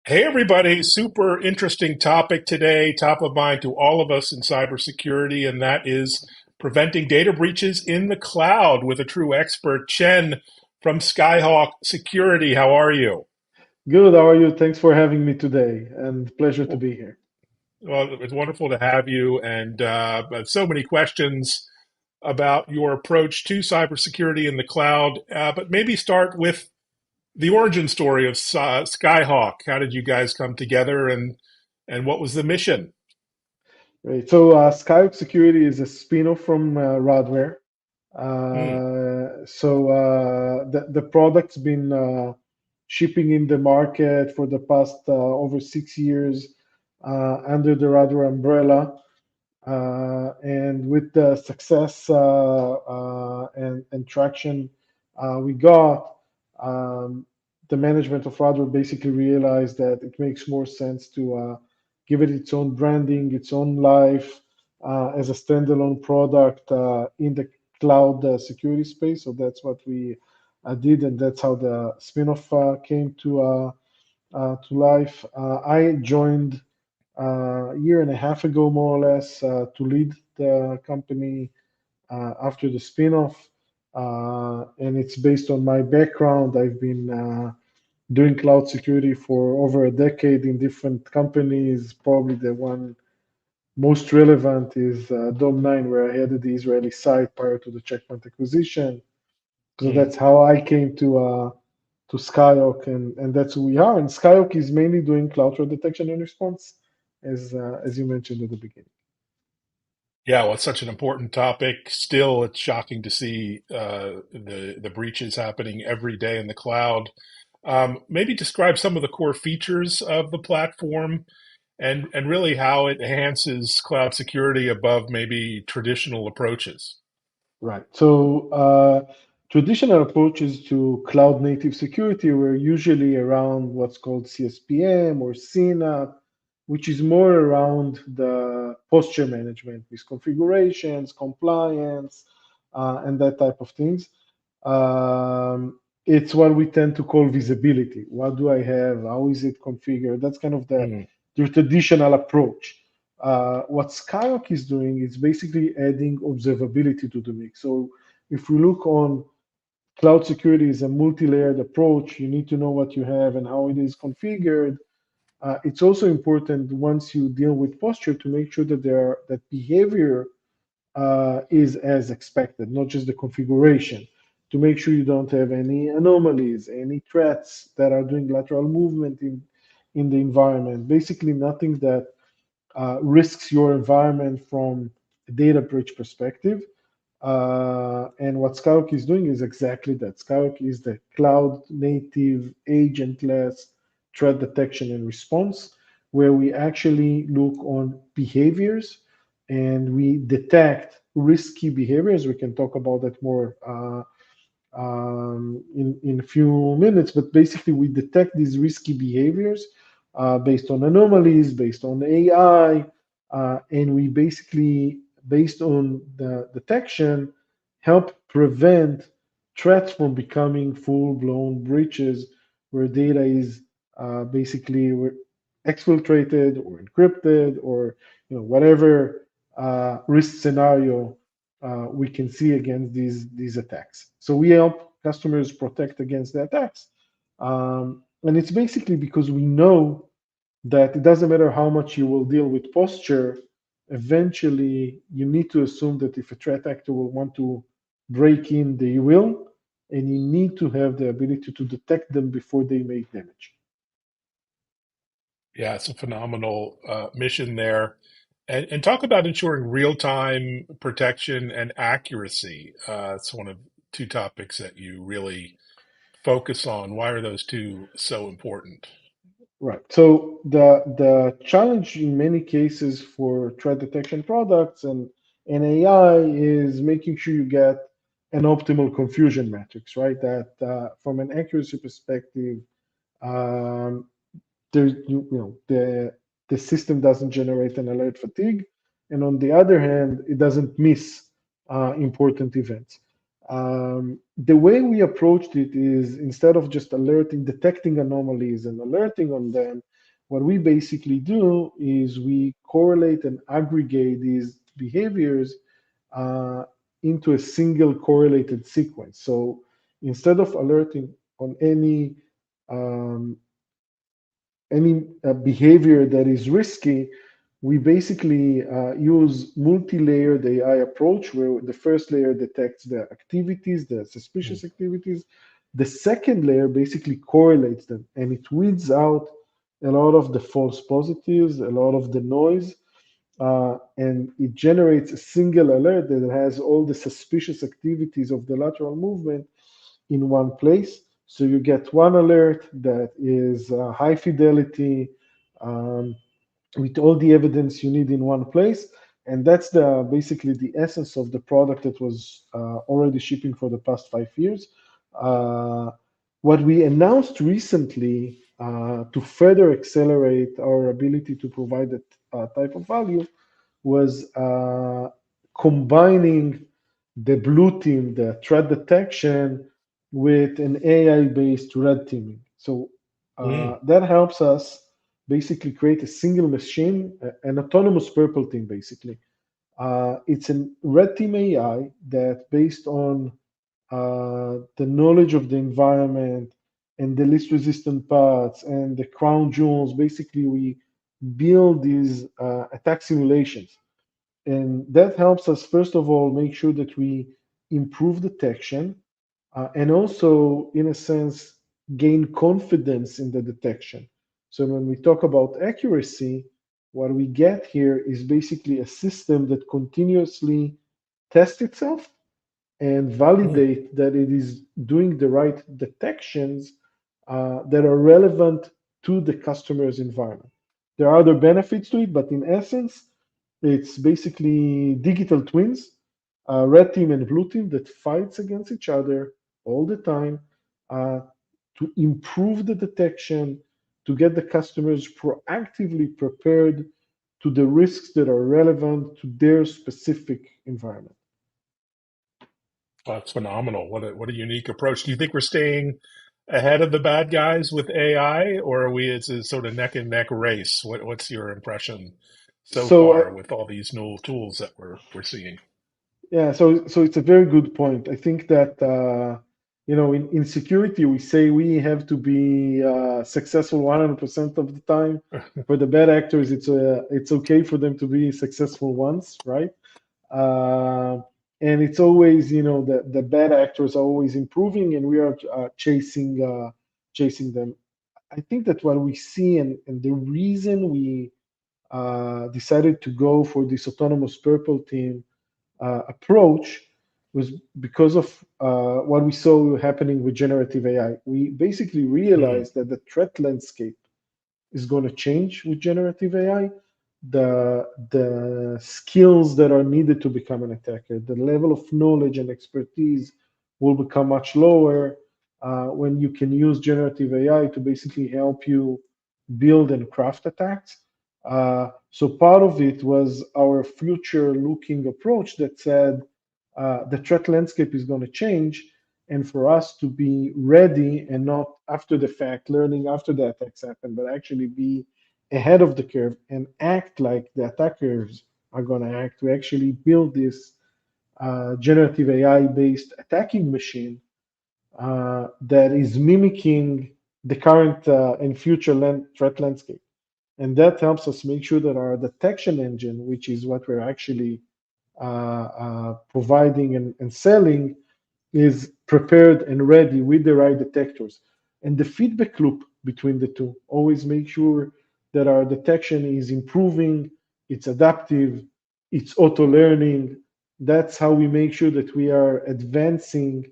Hey, everybody. Super interesting topic today, top of mind to all of us in cybersecurity, and that is preventing data breaches in the cloud with a true expert, Chen from Skyhawk Security. How are you? Good, how are you? Thanks for having me today, and pleasure to be here. Well, it's wonderful to have you, and so many questions about your approach to cybersecurity in the cloud. But maybe start with the origin story of Skyhawk. How did you guys come together, and what was the mission? Right. So, Skyhawk Security is a spin-off from Radware. Hmm. The product's been shipping in the market for the past over 6 years under the Radware umbrella. And with the success and traction we got, um, the management of Radware basically realized that it makes more sense to give it its own branding, its own life as a standalone product in the cloud security space. So that's what we did, and that's how the spin-off came to life. I joined a year and a half ago, more or less, to lead the company after the spin-off. And it's based on my background. I've been doing cloud security for over a decade in different companies. Probably the one most relevant is Dom9, where I headed the Israeli site prior to the Checkpoint acquisition. So Hmm. that's how I came to Skyhawk, and that's who we are. And Skyhawk is mainly doing cloud threat detection and response, as you mentioned at the beginning. Yeah, well, it's such an important topic. Still, it's shocking to see the breaches happening every day in the cloud. Maybe describe some of the core features of the platform and really how it enhances cloud security above maybe traditional approaches. Right. So traditional approaches to cloud native security were usually around what's called CSPM or CNAP, which is more around the posture management with configurations, compliance, and that type of things. It's what we tend to call visibility. What do I have? How is it configured? That's kind of Hmm. the traditional approach. What Skyhawk is doing is basically adding observability to the mix. So if we look on cloud security is a multi-layered approach, you need to know what you have and how it is configured. It's also important once you deal with posture to make sure that behavior is as expected, not just the configuration, to make sure you don't have any anomalies, any threats that are doing lateral movement in the environment. Basically, nothing that risks your environment from a data breach perspective. And what Skyhawk is doing is exactly that. Skyhawk is the cloud native agentless threat detection and response, where we actually look on behaviors and we detect risky behaviors. We can talk about that more in a few minutes, but basically we detect these risky behaviors based on anomalies, based on AI, and we basically, based on the detection, help prevent threats from becoming full-blown breaches where data is basically exfiltrated or encrypted or whatever risk scenario we can see against these attacks. So we help customers protect against the attacks, and it's basically because we know that it doesn't matter how much you will deal with posture. Eventually, you need to assume that if a threat actor will want to break in, they will, and you need to have the ability to detect them before they make damage. Yeah, it's a phenomenal mission there. And talk about ensuring real-time protection and accuracy. It's one of two topics that you really focus on. Why are those two so important? Right. So the challenge in many cases for threat detection products and AI is making sure you get an optimal confusion matrix, right? That from an accuracy perspective, um, the system doesn't generate an alert fatigue, and on the other hand, it doesn't miss important events. The way we approached it is instead of just alerting, detecting anomalies and alerting on them, What we basically do is we correlate and aggregate these behaviors uh, into a single correlated sequence. So instead of alerting on um, any behavior that is risky, we basically use multi-layered AI approach where the first layer detects the activities, the Mm. suspicious activities. The second layer basically correlates them and it weeds out a lot of the false positives, a lot of the noise, and it generates a single alert that has all the suspicious activities of the lateral movement in one place. So you get one alert that is high fidelity um, with all the evidence you need in one place. And that's the basically the essence of the product that was already shipping for the past 5 years. Uh, what we announced recently to further accelerate our ability to provide that type of value was combining the blue team, the threat detection, with an AI-based red teaming. So Mm. that helps us basically create a single machine, an autonomous purple team, basically. It's a red team AI that, based on the knowledge of the environment and the least resistant paths and the crown jewels, basically we build these attack simulations, and that helps us, first of all, make sure that we improve detection and also, in a sense, gain confidence in the detection. So when we talk about accuracy, what we get here is basically a system that continuously tests itself and Mm. validate that it is doing the right detections that are relevant to the customer's environment. There are other benefits to it, but in essence, it's basically digital twins, red team and blue team that fights against each other all the time uh, to improve the detection, to get the customers proactively prepared to the risks that are relevant to their specific environment. That's phenomenal. What a unique approach. Do you think we're staying ahead of the bad guys with AI, or are we, it's a sort of neck and neck race? What's your impression so So far with all these new tools that we're seeing? yeah, so it's a very good point. I think that in security we say we have to be successful 100% of the time. For the bad actors, it's okay for them to be successful once, right? Uh, and it's always, the bad actors are always improving, and we are chasing them. I think that what we see, and the reason we decided to go for this autonomous purple team approach was because of what we saw happening with generative AI. We basically Mm. realized that the threat landscape is going to change with generative AI. The skills that are needed to become an attacker, the level of knowledge and expertise will become much lower when you can use generative AI to basically help you build and craft attacks. So part of it was our future-looking approach that said the threat landscape is going to change, and for us to be ready and not after the fact, learning after the attacks happen, but actually be ahead of the curve and act like the attackers are going to act. We actually build this generative AI-based attacking machine that is mimicking the current and future threat landscape. And that helps us make sure that our detection engine, which is what we're actually providing and selling, is prepared and ready with the right detectors. And the feedback loop between the two, always make sure that our detection is improving, it's adaptive, it's auto learning. That's how we make sure that we are advancing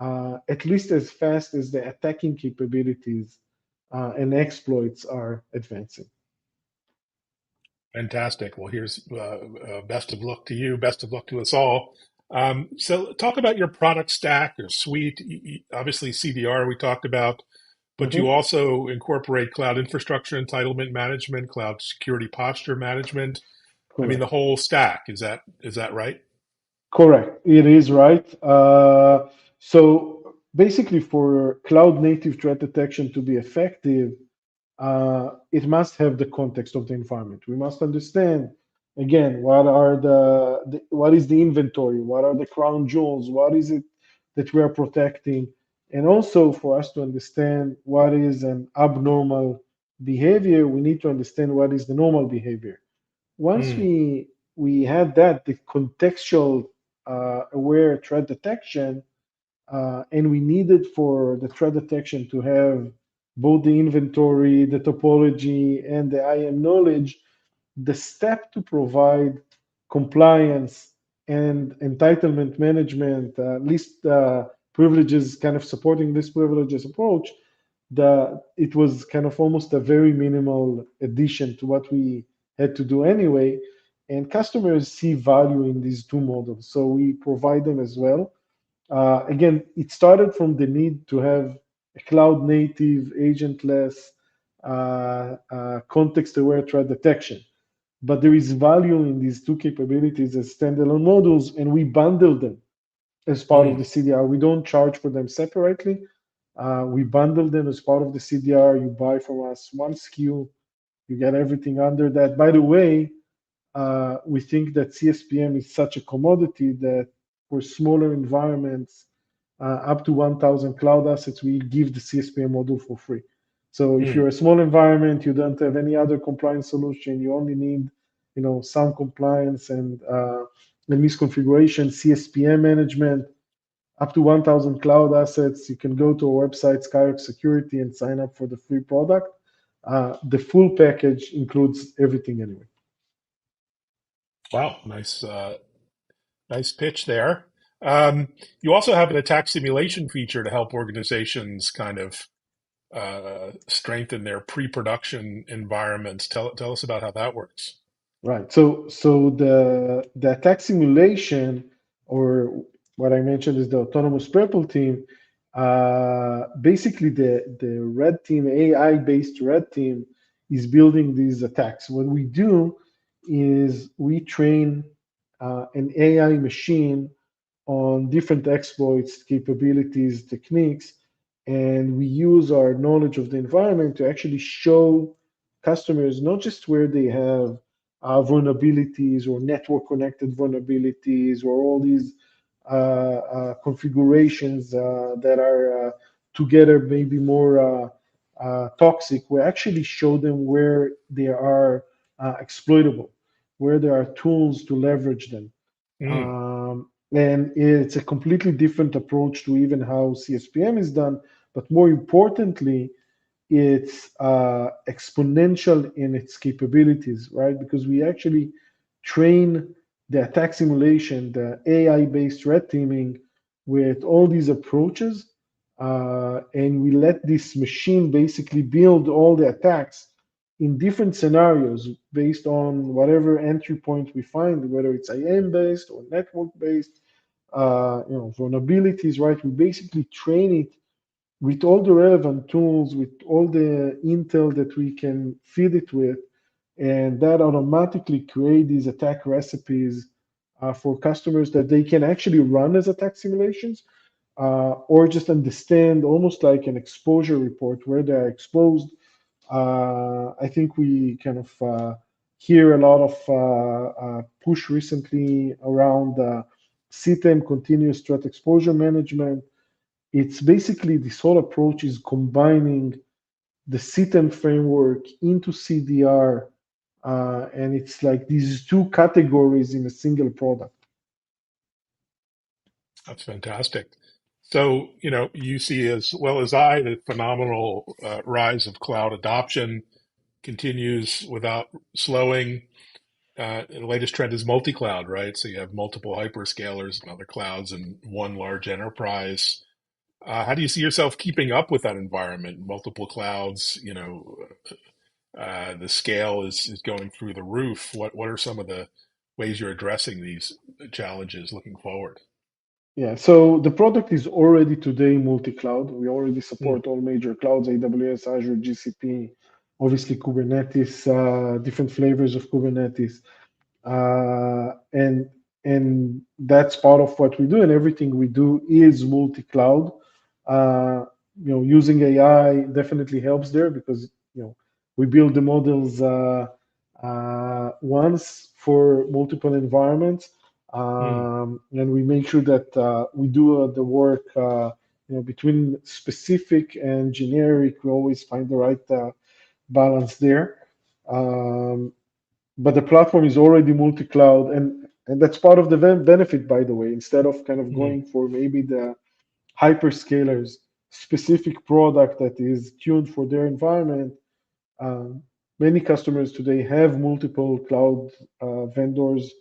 at least as fast as the attacking capabilities and exploits are advancing. Fantastic. Well, here's best of luck to you. Best of luck to us all. So, talk about your product stack, your suite. Obviously, CDR we talked about, but you Mhm. also incorporate cloud infrastructure entitlement management, cloud security posture management. I mean, the Correct. whole stack. Is that right? Correct. It is right. So basically, for cloud native threat detection to be effective, it must have the context of the environment. We must understand again what are what is the inventory, what are the crown jewels, what is it that we are protecting, and also for us to understand what is an abnormal behavior, we need to understand what is the normal behavior. Once Mm, we had that, the contextual aware threat detection, and we needed for the threat detection to have both the inventory, the topology, and the IAM knowledge. The step to provide compliance and entitlement management, least privileges, kind of supporting this privileges approach, it was kind of almost a very minimal addition to what we had to do anyway. And customers see value in these two models, so we provide them as well. Again, it started from the need to have a cloud native, agentless, context aware threat detection. But there is value in these two capabilities as standalone modules, and we bundle them as part of the mm. CDR. We don't charge for them separately. We bundle them as part of the CDR. You buy from us one SKU, you get everything under that. By the way, we think that CSPM is such a commodity that for smaller environments, up to 1,000 cloud assets, we give the CSPM module for free. So if Mm. you're a small environment, you don't have any other compliance solution, you only need, some compliance and misconfiguration, CSPM management, up to 1,000 cloud assets. You can go to our website, Skyhawk Security, and sign up for the free product. The full package includes everything anyway. Wow, nice pitch there. Um, you also have an attack simulation feature to help organizations kind of strengthen their pre-production environments. Tell us about how that works. Right. So the attack simulation, or what I mentioned is the autonomous purple team. Basically, the red team, AI-based red team, is building these attacks. What we do is we train an AI machine on different exploits, capabilities, techniques, and we use our knowledge of the environment to actually show customers not just where they have vulnerabilities or network connected vulnerabilities or all these configurations that are together maybe more toxic. We actually show them where they are exploitable, where there are tools to leverage them. Mm, And it's a completely different approach to even how CSPM is done. But more importantly, it's exponential in its capabilities, right? Because we actually train the attack simulation, the AI-based red teaming with all these approaches, and we let this machine basically build all the attacks in different scenarios based on whatever entry point we find, whether it's IAM based or network based, vulnerabilities, right? We basically train it with all the relevant tools, with all the intel that we can feed it with, and that automatically create these attack recipes for customers that they can actually run as attack simulations, or just understand almost like an exposure report where they're exposed. I think we kind of hear a lot of push recently around CTEM, continuous threat exposure management. It's basically this whole approach is combining the CTEM framework into CDR, and it's like these two categories in a single product. that's fantastic. So, you see as well as I the phenomenal rise of cloud adoption continues without slowing. The latest trend is multi-cloud, right? So you have multiple hyperscalers and other clouds in one large enterprise. How do you see yourself keeping up with that environment? Multiple clouds, the scale is going through the roof. What are some of the ways you're addressing these challenges looking forward? Yeah, so the product is already today multi-cloud. We already Mm, support all major clouds, AWS, Azure, GCP, obviously Kubernetes, different flavors of Kubernetes. And that's part of what we do, and everything we do is multi-cloud. Using AI definitely helps there because We build the models once for multiple environments, Hmm. and we make sure that we do the work. Between specific and generic, we always find the right balance there. Um, but the platform is already multi-cloud, and that's part of the benefit, by the way. Instead of kind of Hmm. going for maybe the hyperscalers specific product that is tuned for their environment, um, many customers today have multiple cloud vendors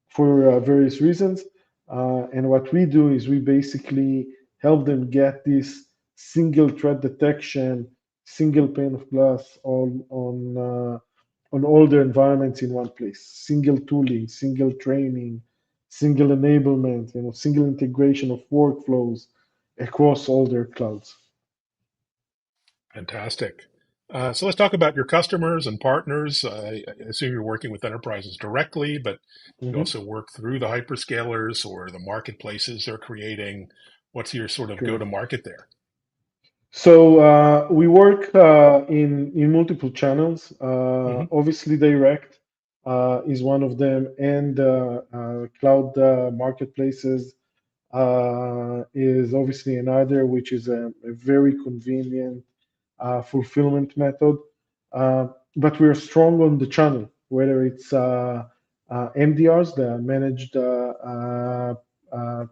for various reasons. And what we do is we basically help them get this single threat detection, single pane of glass on all their environments in one place. Single tooling, single training, single enablement, single integration of workflows across all their clouds. Fantastic. So let's talk about your customers and partners. I assume you're working with enterprises directly, but you Mhm. also work through the hyperscalers or the marketplaces they're creating. What's your sort of Correct. go-to-market there? So we work in multiple channels. Hmm. Obviously, direct is one of them, and cloud marketplaces is obviously another, which is a very convenient fulfillment method. Uh, but we're strong on the channel, whether it's MDRs, the managed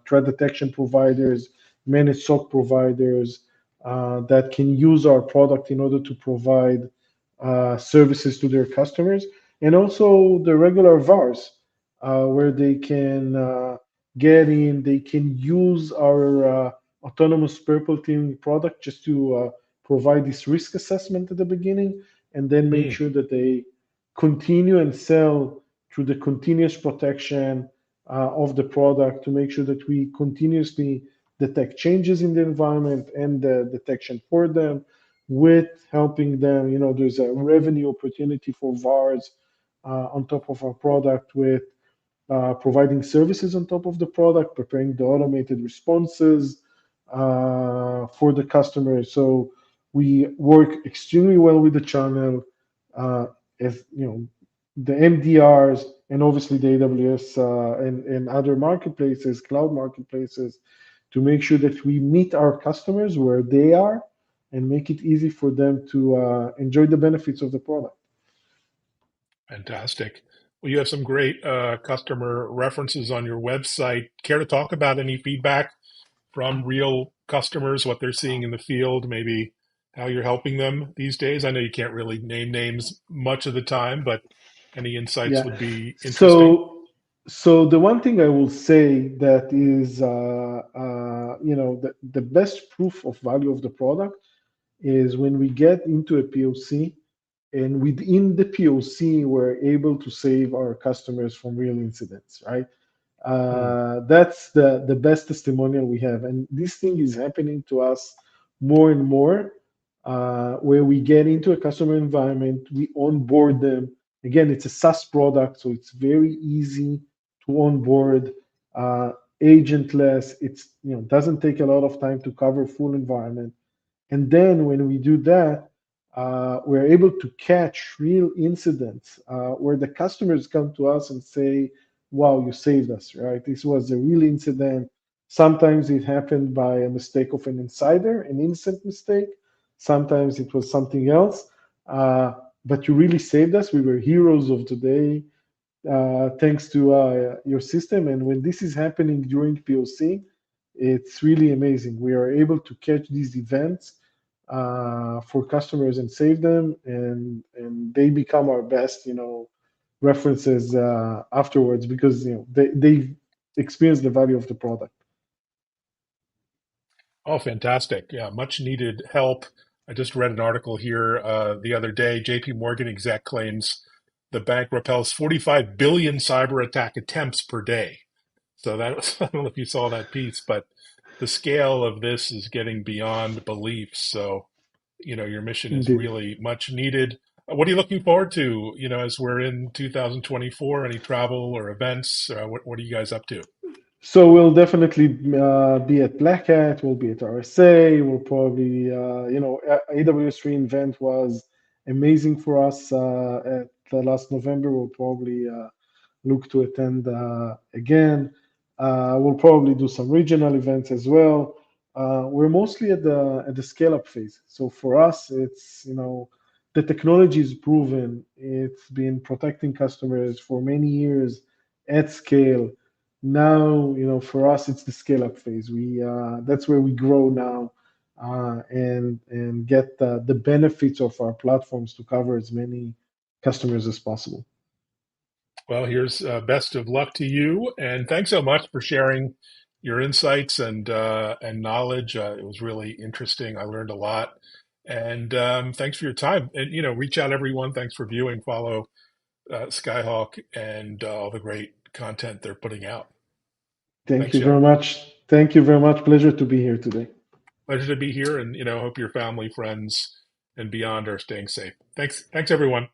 threat detection providers, managed SOC providers that can use our product in order to provide services to their customers, and also the regular VARs, where they can get in, they can use our autonomous purple team product just to provide this risk assessment at the beginning, and then make Mm, sure that they continue and sell through the continuous protection of the product to make sure that we continuously detect changes in the environment and the detection for them with helping them. There's a revenue opportunity for VARs on top of our product with providing services on top of the product, preparing the automated responses for the customer. So we work extremely well with the channel, uh, as the MDRs, and obviously the AWS and other marketplaces, cloud marketplaces, to make sure that we meet our customers where they are and make it easy for them to enjoy the benefits of the product. fantastic. Well, you have some great customer references on your website. Care to talk about any feedback from real customers, what they're seeing in the field, maybe how you're helping them these days? I know you can't really name names much of the time, but any insights Yeah. would be interesting. So the one thing I will say that is, the best proof of value of the product is when we get into a POC, and within the POC, we're able to save our customers from real incidents, right? Hmm. That's the best testimonial we have, and this thing is happening to us more and more, where we get into a customer environment, we onboard them. Again, it's a SaaS product, so it's very easy to onboard, uh, agentless. It's doesn't take a lot of time to cover full environment, and then when we do that, we're able to catch real incidents where the customers come to us and say, "Wow, you saved us!" Right? This was a real incident. Sometimes it happened by a mistake of an insider, an innocent mistake. Sometimes it was something else. But you really saved us. We were heroes of today, thanks to your system. And when this is happening during POC, it's really amazing. We are able to catch these events for customers and save them, and they become our best, references afterwards because they've experienced the value of the product. Oh, fantastic. Yeah, much needed help. I just read an article here the other day. JP Morgan exec claims the bank repels 45 billion cyber attack attempts per day. So that was, I don't know if you saw that piece, but the scale of this is getting beyond belief. So, your mission is Indeed. really much needed. What are you looking forward to, as we're in 2024? Any travel or events? What are you guys up to? So we'll definitely be at Black Hat. We'll be at RSA. We'll probably, AWS reInvent was amazing for us at the last November. We'll probably look to attend again. We'll probably do some regional events as well. We're mostly at the scale up phase. So for us, it's the technology is proven. It's been protecting customers for many years at scale. Now, for us, it's the scale up phase. We That's where we grow now, and get the benefits of our platforms to cover as many customers as possible. Well, here's best of luck to you, and thanks so much for sharing your insights and knowledge. It was really interesting. I learned a lot, and thanks for your time. And reach out everyone. Thanks for viewing. Follow Skyhawk and all the great content they're putting out. Thank Thanks, you very Jan. much. Thank you very much. Pleasure to be here today. Pleasure to be here, and hope your family, friends, and beyond are staying safe. Thanks, everyone.